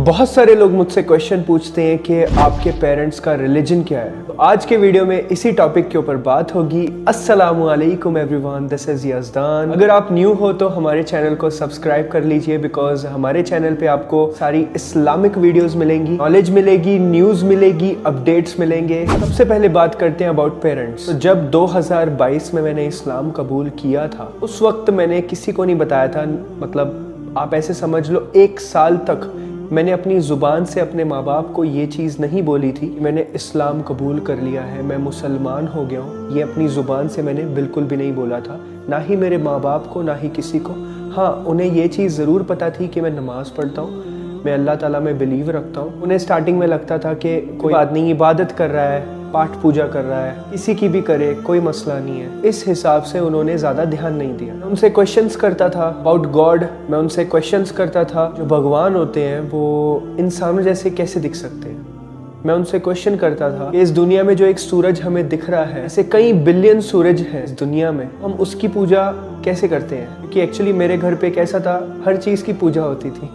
बहुत सारे लोग मुझसे क्वेश्चन पूछते हैं कि आपके पेरेंट्स का रिलीजन क्या है। तो आज के वीडियो में इसी टॉपिक के ऊपर बात होगी। अस्सलामु अलैकुम एवरीवन, दिस इज यज़दान। अगर आप न्यू हो तो हमारे चैनल को सब्सक्राइब कर लीजिए, बिकॉज हमारे चैनल पे आपको सारी इस्लामिक वीडियोस मिलेंगी, नॉलेज मिलेगी, न्यूज मिलेगी, अपडेट्स मिलेंगे। सबसे पहले बात करते हैं अबाउट पेरेंट्स। तो जब 2022 में मैंने इस्लाम कबूल किया था, उस वक्त मैंने किसी को नहीं बताया था। मतलब आप ऐसे समझ लो 1 साल तक मैंने अपनी ज़ुबान से अपने माँ बाप को ये चीज़ नहीं बोली थी कि मैंने इस्लाम कबूल कर लिया है, मैं मुसलमान हो गया हूँ। ये अपनी ज़ुबान से मैंने बिल्कुल भी नहीं बोला था, ना ही मेरे माँ बाप को, ना ही किसी को। हाँ, उन्हें ये चीज़ ज़रूर पता थी कि मैं नमाज़ पढ़ता हूँ, मैं अल्लाह ताला में बिलीव रखता हूँ। उन्हें स्टार्टिंग में लगता था कि कोई आदमी इबादत कर रहा है, पाठ पूजा कर रहा है, किसी की भी करे, कोई मसला नहीं है। इस हिसाब से उन्होंने ज़्यादा ध्यान नहीं दिया। मैं उनसे क्वेश्चंस करता था अबाउट गॉड। मैं उनसे क्वेश्चंस करता था जो भगवान होते हैं वो इंसानों जैसे कैसे दिख सकते हैं। मैं उनसे क्वेश्चन करता था कि इस दुनिया में जो एक सूरज हमें दिख रहा है, ऐसे कई बिलियन सूरज हैं इस दुनिया में, हम उसकी पूजा कैसे करते हैं। क्योंकि एक्चुअली मेरे घर पे कैसा था, हर चीज़ की पूजा होती थी।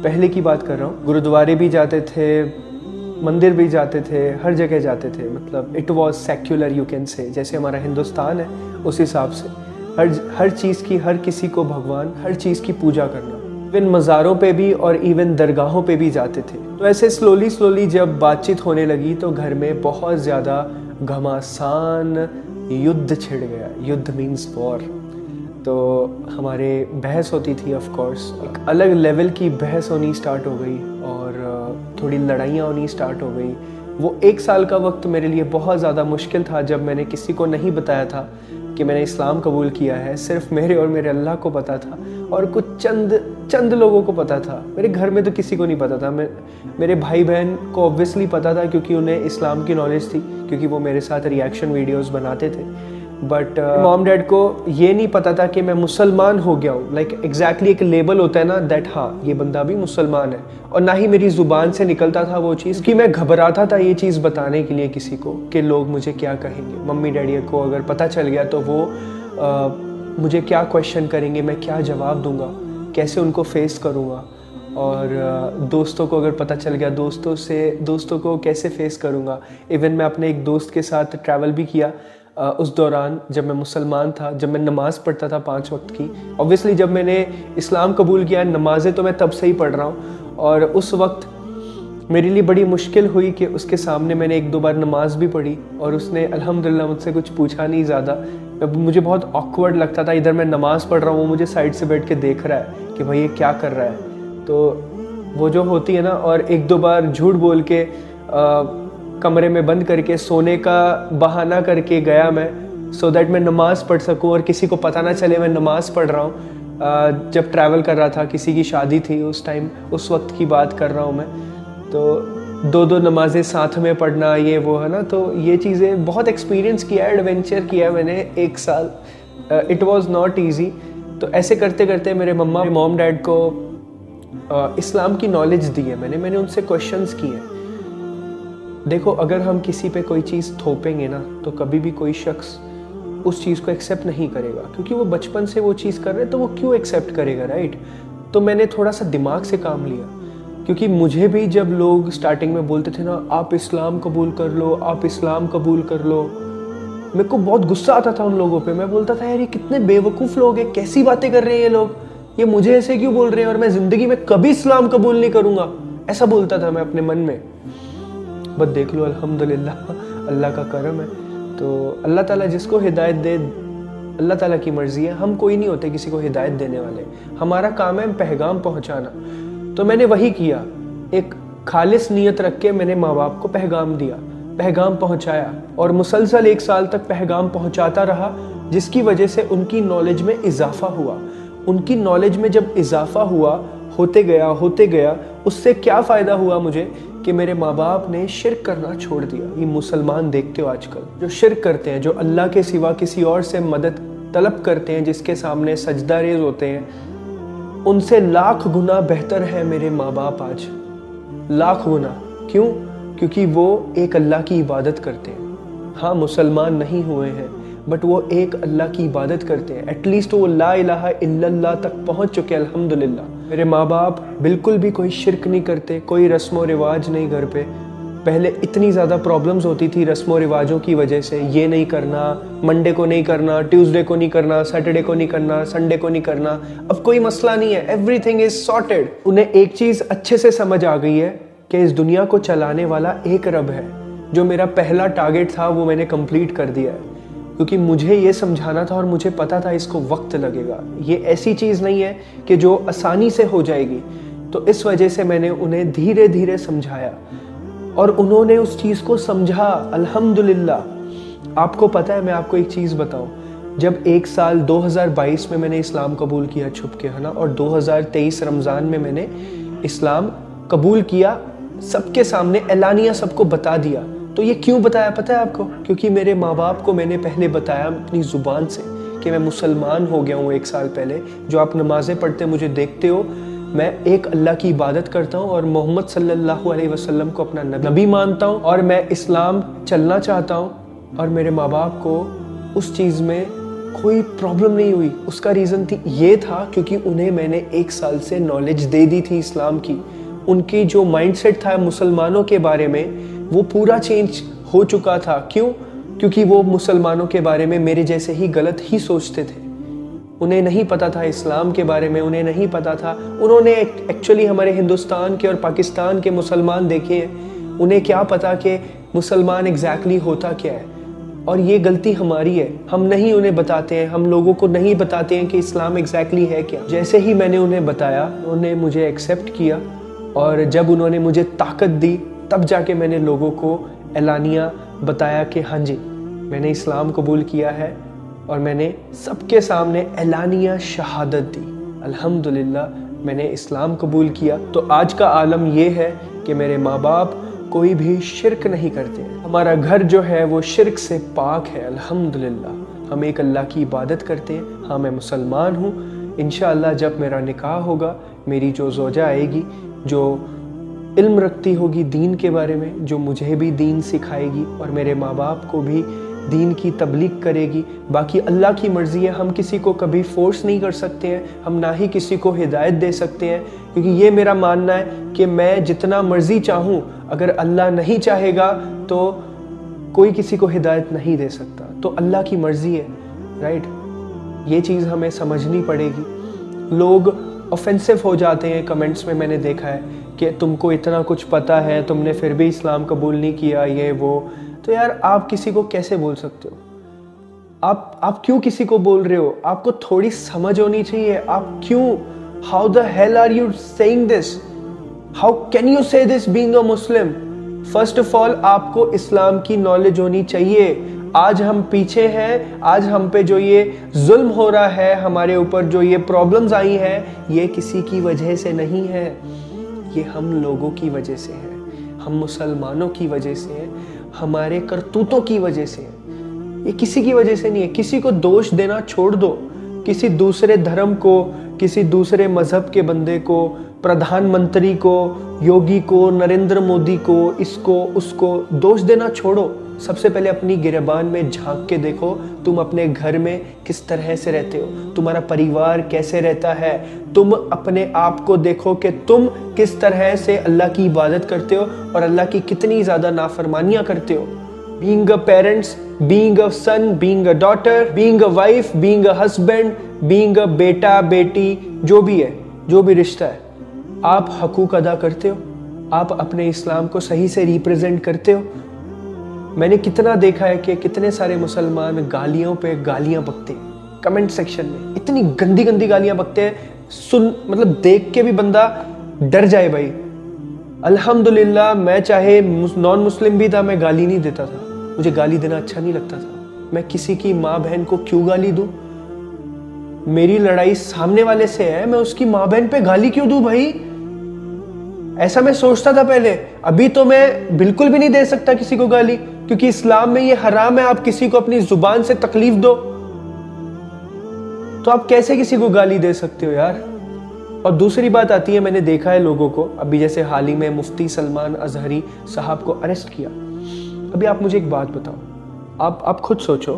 पहले की बात कर रहा हूँ, गुरुद्वारे भी जाते थे, मंदिर भी जाते थे, हर जगह जाते थे। मतलब it was secular, you can say, जैसे हमारा हिंदुस्तान है उस हिसाब से हर चीज़ की, हर किसी को भगवान, हर चीज़ की पूजा करना। इवन मज़ारों पे भी और इवन दरगाहों पे भी जाते थे। तो ऐसे स्लोली जब बातचीत होने लगी तो घर में बहुत ज़्यादा घमासान युद्ध छिड़ गया। युद्ध मीन्स वॉर। तो हमारे बहस होती थी, ऑफ कोर्स एक अलग लेवल की बहस होनी स्टार्ट हो गई और थोड़ी लड़ाइयाँ होनी स्टार्ट हो गई। वो 1 साल का वक्त मेरे लिए बहुत ज़्यादा मुश्किल था, जब मैंने किसी को नहीं बताया था कि मैंने इस्लाम कबूल किया है। सिर्फ मेरे और मेरे अल्लाह को पता था और कुछ चंद लोगों को पता था। मेरे घर में तो किसी को नहीं पता था। मेरे भाई बहन को ऑब्वियसली पता था क्योंकि उन्हें इस्लाम की नॉलेज थी, क्योंकि वो मेरे साथ रिएक्शन वीडियोज़ बनाते थे। बट मॉम डैड को ये नहीं पता था कि मैं मुसलमान हो गया हूँ। लाइक एग्जैक्टली एक लेबल होता है ना, दैट हाँ ये बंदा भी मुसलमान है। और ना ही मेरी ज़ुबान से निकलता था वो चीज़, कि मैं घबराता था ये चीज़ बताने के लिए किसी को कि लोग मुझे क्या कहेंगे। मम्मी डैडी को अगर पता चल गया तो वो मुझे क्या क्वेश्चन करेंगे, मैं क्या जवाब दूंगा, कैसे उनको फेस करूँगा। और दोस्तों को अगर पता चल गया, दोस्तों को कैसे फेस करूँगा। इवन मैं अपने एक दोस्त के साथ ट्रैवल भी किया उस दौरान, जब मैं मुसलमान था, जब मैं नमाज़ पढ़ता था 5 वक्त की। ऑब्वियसली जब मैंने इस्लाम कबूल किया, नमाज़ें तो मैं तब से ही पढ़ रहा हूँ। और उस वक्त मेरे लिए बड़ी मुश्किल हुई कि उसके सामने मैंने 1-2 बार नमाज भी पढ़ी और उसने अल्हम्दुलिल्लाह मुझसे कुछ पूछा नहीं ज़्यादा। मुझे बहुत ऑकवर्ड लगता था, इधर मैं नमाज़ पढ़ रहा हूँ, वो मुझे साइड से बैठ के देख रहा है कि भाई ये क्या कर रहा है। तो वो जो होती है ना, और 1-2 बार झूठ बोल के कमरे में बंद करके सोने का बहाना करके गया मैं, सो दैट मैं नमाज़ पढ़ सकूं और किसी को पता ना चले मैं नमाज़ पढ़ रहा हूँ। जब ट्रैवल कर रहा था, किसी की शादी थी उस टाइम, उस वक्त की बात कर रहा हूँ मैं। तो 2-2 नमाज़ें साथ में पढ़ना, ये वो है ना। तो ये चीज़ें बहुत एक्सपीरियंस किया है, एडवेंचर किया मैंने 1 साल। It was not easy. तो ऐसे करते करते मेरे मॉम डैड को इस्लाम की नॉलेज दी है मैंने उनसे क्वेश्चंस किए हैं। देखो, अगर हम किसी पे कोई चीज़ थोपेंगे ना, तो कभी भी कोई शख्स उस चीज़ को एक्सेप्ट नहीं करेगा, क्योंकि वो बचपन से वो चीज़ कर रहे हैं, तो वो क्यों एक्सेप्ट करेगा, राइट। तो मैंने थोड़ा सा दिमाग से काम लिया, क्योंकि मुझे भी जब लोग स्टार्टिंग में बोलते थे ना, आप इस्लाम कबूल कर लो, आप इस्लाम कबूल कर लो, मेरे को बहुत गुस्सा आता था उन लोगों पे। मैं बोलता था यार ये कितने बेवकूफ़ लोग हैं, कैसी बातें कर रहे हैं ये लोग, ये मुझे ऐसे क्यों बोल रहे हैं, और मैं ज़िंदगी में कभी इस्लाम कबूल नहीं करूँगा, ऐसा बोलता था मैं अपने मन में। बस देख लो, अल्हम्दुलिल्लाह अल्लाह का करम है। तो अल्लाह ताला जिसको हिदायत दे, अल्लाह ताला की मर्ज़ी है। हम कोई नहीं होते किसी को हिदायत देने वाले, हमारा काम है पैगाम पहुंचाना। तो मैंने वही किया, एक खालिस नीयत रख के मैंने माँ बाप को पैगाम दिया, पैगाम पहुंचाया, और मुसलसल 1 साल तक पैगाम पहुंचाता रहा, जिसकी वजह से उनकी नॉलेज में इजाफा हुआ। उनकी नॉलेज में जब इजाफा हुआ, होते गया, उससे क्या फ़ायदा हुआ मुझे कि मेरे माँ बाप ने शिर्क करना छोड़ दिया। ये मुसलमान देखते हो आजकल जो शिर्क करते हैं, जो अल्लाह के सिवा किसी और से मदद तलब करते हैं, जिसके सामने सजदा रेज़ होते हैं, उनसे लाख गुना बेहतर है मेरे माँ बाप आज, लाख गुना। क्यों? क्योंकि वो एक अल्लाह की इबादत करते हैं। हाँ, मुसलमान नहीं हुए हैं, बट वो एक अल्लाह की इबादत करते हैं। एटलीस्ट वो ला इलाहा इल्लल्लाह तक पहुँच चुके हैं, अल्हम्दुलिल्लाह। मेरे माँ बाप बिल्कुल भी कोई शिरक नहीं करते, कोई रस्म व रिवाज नहीं घर पे। पहले इतनी ज़्यादा प्रॉब्लम्स होती थी रस्म व रिवाजों की वजह से, ये नहीं करना, मंडे को नहीं करना, ट्यूसडे को नहीं करना, सैटरडे को नहीं करना, संडे को नहीं करना। अब कोई मसला नहीं है, एवरीथिंग इज सॉर्टेड। उन्हें एक चीज़ अच्छे से समझ आ गई है कि इस दुनिया को चलाने वाला एक रब है। जो मेरा पहला टारगेट था वो मैंने कंप्लीट कर दिया है, क्योंकि मुझे ये समझाना था और मुझे पता था इसको वक्त लगेगा। ये ऐसी चीज़ नहीं है कि जो आसानी से हो जाएगी। तो इस वजह से मैंने उन्हें धीरे धीरे समझाया और उन्होंने उस चीज़ को समझा, अल्हम्दुलिल्लाह। आपको पता है, मैं आपको एक चीज़ बताऊं, जब एक साल 2022 में मैंने इस्लाम कबूल किया छुप के, है ना, और 2023 रमज़ान में मैंने इस्लाम कबूल किया, सबके सामने एलानिया सबको बता दिया। तो ये क्यों बताया पता है आपको? क्योंकि मेरे माँ बाप को मैंने पहले बताया अपनी ज़ुबान से कि मैं मुसलमान हो गया हूँ एक साल पहले। जो आप नमाज़ें पढ़ते मुझे देखते हो, मैं एक अल्लाह की इबादत करता हूँ और मोहम्मद सल्लल्लाहु अलैहि वसल्लम को अपना नबी मानता हूँ और मैं इस्लाम चलना चाहता हूँ। और मेरे माँ बाप को उस चीज़ में कोई प्रॉब्लम नहीं हुई। उसका रीज़न ये था क्योंकि उन्हें मैंने एक साल से नॉलेज दे दी थी इस्लाम की। उनकी जो माइंडसेट था मुसलमानों के बारे में, वो पूरा चेंज हो चुका था। क्यों? क्योंकि वो मुसलमानों के बारे में मेरे जैसे ही गलत ही सोचते थे। उन्हें नहीं पता था इस्लाम के बारे में, उन्हें नहीं पता था। उन्होंने एक्चुअली हमारे हिंदुस्तान के और पाकिस्तान के मुसलमान देखे हैं, उन्हें क्या पता कि मुसलमान एग्जैक्टली होता क्या है। और ये गलती हमारी है, हम नहीं उन्हें बताते हैं, हम लोगों को नहीं बताते हैं कि इस्लाम एग्जैक्टली है क्या। जैसे ही मैंने उन्हें बताया, उन्होंने मुझे एक्सेप्ट किया और जब उन्होंने मुझे ताकत दी तब जाके मैंने लोगों को एलानिया बताया कि हाँ जी, मैंने इस्लाम कबूल किया है और मैंने सबके सामने एलानिया शहादत दी, अल्हम्दुलिल्लाह मैंने इस्लाम कबूल किया। तो आज का आलम ये है कि मेरे माँ बाप कोई भी शिरक नहीं करते हैं। हमारा घर जो है वो शिरक से पाक है, अल्हम्दुलिल्लाह। हम एक अल्लाह की इबादत करते हैं। हाँ, मैं मुसलमान हूँ। इंशाअल्लाह जब मेरा निकाह होगा, मेरी जो ज़ौजा आएगी जो इल्म रखती होगी दीन के बारे में, जो मुझे भी दीन सिखाएगी और मेरे माँ बाप को भी दीन की तबलीग करेगी। बाकी अल्लाह की मर्ज़ी है, हम किसी को कभी फोर्स नहीं कर सकते हैं, हम ना ही किसी को हिदायत दे सकते हैं। क्योंकि ये मेरा मानना है कि मैं जितना मर्ज़ी चाहूँ, अगर अल्लाह नहीं चाहेगा तो कोई किसी को हिदायत नहीं दे सकता। तो अल्लाह की मर्ज़ी है, राइट। ये चीज़ हमें समझनी पड़ेगी। लोग ऑफेंसिव हो जाते हैं कमेंट्स में, मैंने देखा है कि तुमको इतना कुछ पता है, तुमने फिर भी इस्लाम कबूल नहीं किया, ये वो। तो यार, आप किसी को कैसे बोल सकते हो? आप क्यों किसी को बोल रहे हो? आपको थोड़ी समझ होनी चाहिए। आप क्यों, how the hell are you saying this? How can you say this being a Muslim? First of all आपको इस्लाम की नॉलेज होनी चाहिए। आज हम पीछे हैं, आज हम पे जो ये जुल्म हो रहा है, हमारे ऊपर जो ये प्रॉब्लम्स आई हैं, ये किसी की वजह से नहीं है, ये हम लोगों की वजह से है, हम मुसलमानों की वजह से है, हमारे करतूतों की वजह से है। ये किसी की वजह से नहीं है। किसी को दोष देना छोड़ दो, किसी दूसरे धर्म को, किसी दूसरे मजहब के बंदे को, प्रधानमंत्री को, योगी को, नरेंद्र मोदी को, इसको उसको दोष देना छोड़ो। सबसे पहले अपनी गिरबान में झांक के देखो, तुम अपने घर में किस तरह से रहते हो, तुम्हारा परिवार कैसे रहता है। तुम अपने आप को देखो कि तुम किस तरह से अल्लाह की इबादत करते हो और अल्लाह की कितनी ज़्यादा नाफरमानियाँ करते हो। Being a parents, being a son, being a daughter, being a wife, being a husband, being a बेटा बेटी, जो भी है, जो भी रिश्ता है, आप हकूक अदा करते हो, आप अपने इस्लाम को सही से रिप्रेजेंट करते हो। मैंने कितना देखा है कि कितने सारे मुसलमान गालियों पे गालियां बकते हैं कमेंट सेक्शन में, इतनी गंदी गंदी गालियां बकते हैं, मतलब देख के भी बंदा डर जाए भाई। अल्हम्दुलिल्लाह, मैं चाहे नॉन मुस्लिम भी था, मैं गाली नहीं देता था, मुझे गाली देना अच्छा नहीं लगता था। मैं किसी की माँ बहन को क्यों गाली दूं? मेरी लड़ाई सामने वाले से है, मैं उसकी माँ बहन पे गाली क्यों दूं भाई? ऐसा मैं सोचता था पहले। अभी तो मैं बिल्कुल भी नहीं दे सकता किसी को गाली, क्योंकि इस्लाम में ये हराम है, आप किसी को अपनी जुबान से तकलीफ दो। तो आप कैसे किसी को गाली दे सकते हो यार? और दूसरी बात आती है, मैंने देखा है लोगों को, अभी जैसे हाल ही में मुफ्ती सलमान अजहरी साहब को अरेस्ट किया। अभी आप मुझे एक बात बताओ, आप खुद सोचो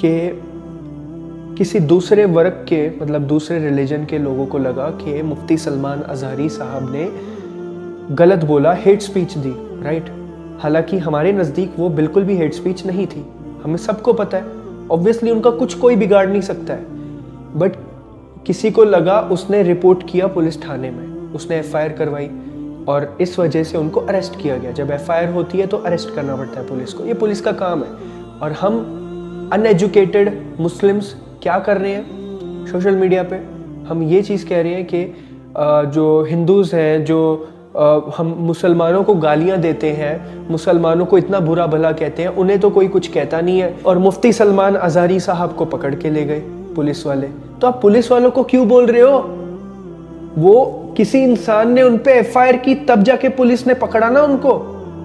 कि किसी दूसरे वर्ग के मतलब दूसरे रिलीजन के लोगों को लगा कि मुफ्ती सलमान अज़हरी साहब ने गलत बोला, हेट स्पीच दी, राइट। हालांकि हमारे नज़दीक वो बिल्कुल भी हेट स्पीच नहीं थी, हमें सबको पता है, ऑब्वियसली उनका कुछ कोई बिगाड़ नहीं सकता है। बट किसी को लगा, उसने रिपोर्ट किया पुलिस थाने में, उसने एफआईआर करवाई और इस वजह से उनको अरेस्ट किया गया। जब एफआईआर होती है तो अरेस्ट करना पड़ता है पुलिस को, ये पुलिस का काम है। और हम अनएजुकेटेड मुस्लिम्स क्या कर रहे हैं सोशल मीडिया पे, हम ये चीज़ कह रहे हैं कि जो हिंदूज़ हैं, जो हम मुसलमानों को गालियां देते हैं, मुसलमानों को इतना बुरा भला कहते हैं, उन्हें तो कोई कुछ कहता नहीं है। और मुफ्ती सलमान अज़हरी साहब को पकड़ के ले गए पुलिस वाले, तो आप पुलिस वालों को क्यों बोल रहे हो? वो किसी इंसान ने उन पे एफआईआर की, तब जाके पुलिस ने पकड़ा ना उनको।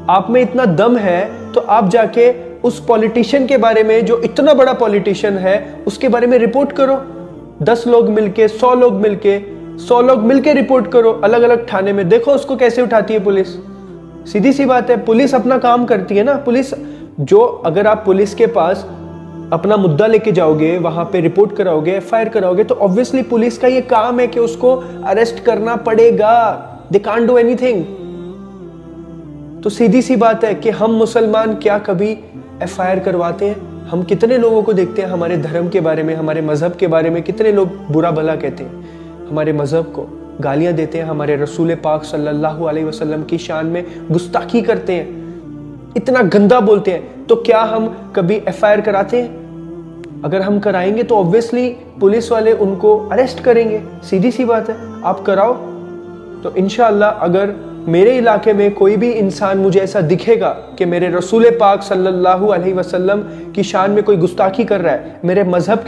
आप में इतना दम है तो आप जाके उस पॉलिटिशियन के बारे में, जो इतना बड़ा पॉलिटिशियन है, उसके बारे में रिपोर्ट करो। 10 लोग मिलके, 100 लोग मिलके रिपोर्ट करो अलग अलग थाने में, देखो उसको कैसे उठाती है पुलिस। सीधी सी बात है, पुलिस अपना काम करती है ना। पुलिस जो, अगर आप पुलिस के पास अपना मुद्दा लेके जाओगे, वहां पे रिपोर्ट कराओगे, एफआईआर कराओगे, तो ऑब्वियसली पुलिस का ये काम है कि उसको अरेस्ट करना पड़ेगा। They can't do anything. तो सीधी सी बात है कि हम मुसलमान क्या कभी एफआईआर करवाते हैं? हम कितने लोगों को देखते हैं हमारे धर्म के बारे में, हमारे मजहब के बारे में कितने लोग बुरा भला कहते हैं, हमारे मजहब को गालियां देते हैं, हमारे रसूल पाक सल्लल्लाहु अलैहि वसल्लम की शान में गुस्ताखी करते हैं, इतना गंदा बोलते हैं। तो क्या हम कभी एफआईआर कराते हैं? अगर हम कराएंगे तो ऑब्वियसली पुलिस वाले उनको अरेस्ट करेंगे, सीधी सी बात है। आप कराओ तो इंशाअल्लाह, अगर मेरे इलाके में कोई भी इंसान मुझे ऐसा दिखेगा कि मेरे रसूल पाक सल्लल्लाहु अलैहि वसल्लम की शान में कोई गुस्ताखी कर रहा है, मेरे मजहब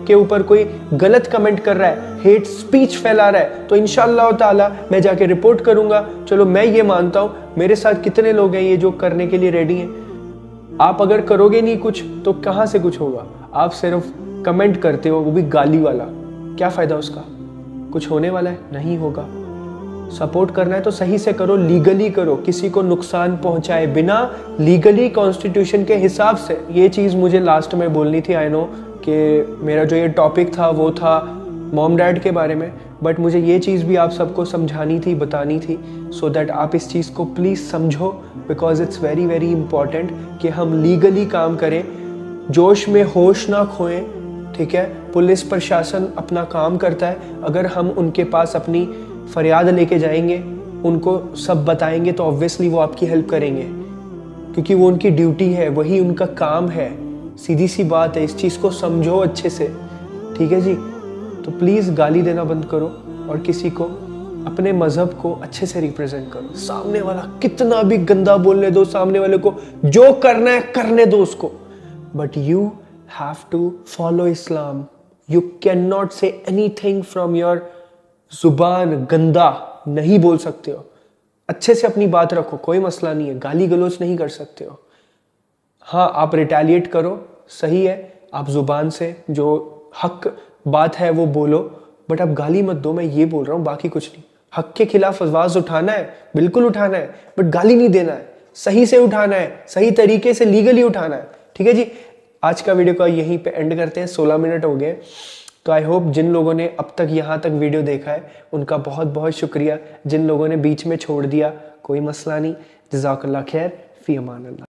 के ऊपर कोई गलत कमेंट कर रहा है, हेट स्पीच फैला रहा है, तो इंशाअल्लाह ताला मैं जाके रिपोर्ट करूंगा। चलो मैं ये मानता हूं, मेरे साथ कितने लोग हैं ये जो करने के लिए रेडी हैं। आप अगर करोगे नहीं कुछ तो कहां से कुछ होगा? आप सिर्फ कमेंट करते हो, वो भी गाली वाला, क्या फायदा उसका? कुछ होने वाला है? नहीं होगा। सपोर्ट करना है तो सही से करो, लीगली करो, किसी को नुकसान पहुंचाए बिना, लीगली कॉन्स्टिट्यूशन के हिसाब से। ये चीज़ मुझे लास्ट में बोलनी थी। आई नो कि मेरा जो ये टॉपिक था वो था मॉम डैड के बारे में, बट मुझे ये चीज़ भी आप सबको समझानी थी, बतानी थी, सो दैट आप इस चीज़ को प्लीज़ समझो, because it's very very important कि हम लीगली काम करें, जोश में होश ना खोएं, ठीक है। पुलिस प्रशासन अपना काम करता है, अगर हम उनके पास अपनी फरियाद लेके जाएंगे, उनको सब बताएंगे, तो ऑब्वियसली वो आपकी हेल्प करेंगे, क्योंकि वो उनकी ड्यूटी है, वही उनका काम है। सीधी सी बात है, इस चीज़ को समझो अच्छे से, ठीक है जी। तो प्लीज़ गाली देना बंद करो और किसी को, अपने मज़हब को अच्छे से रिप्रेजेंट करो। सामने वाला कितना भी गंदा बोलने दो, सामने वाले को जो करना है करने दो उसको, but you have to follow Islam. You can not say anything from your जुबान, गंदा नहीं बोल सकते हो। अच्छे से अपनी बात रखो, कोई मसला नहीं है, गाली गलौज नहीं कर सकते हो। हाँ, आप रिटेलिएट करो, सही है, आप जुबान से जो हक बात है वो बोलो, बट आप गाली मत दो। मैं ये बोल रहा हूँ, बाकी कुछ नहीं। हक के खिलाफ आवाज उठाना है, बिल्कुल उठाना है, बट गाली नहीं देना है, सही से उठाना है, सही तरीके से लीगली उठाना है, ठीक है जी। आज का वीडियो का यहीं पे एंड करते हैं, 16 मिनट हो गए। तो आई होप जिन लोगों ने अब तक यहाँ तक वीडियो देखा है उनका बहुत बहुत शुक्रिया। जिन लोगों ने बीच में छोड़ दिया, कोई मसला नहीं। जज़ाकल्लाह खैर, फ़ी अमान अल्लाह।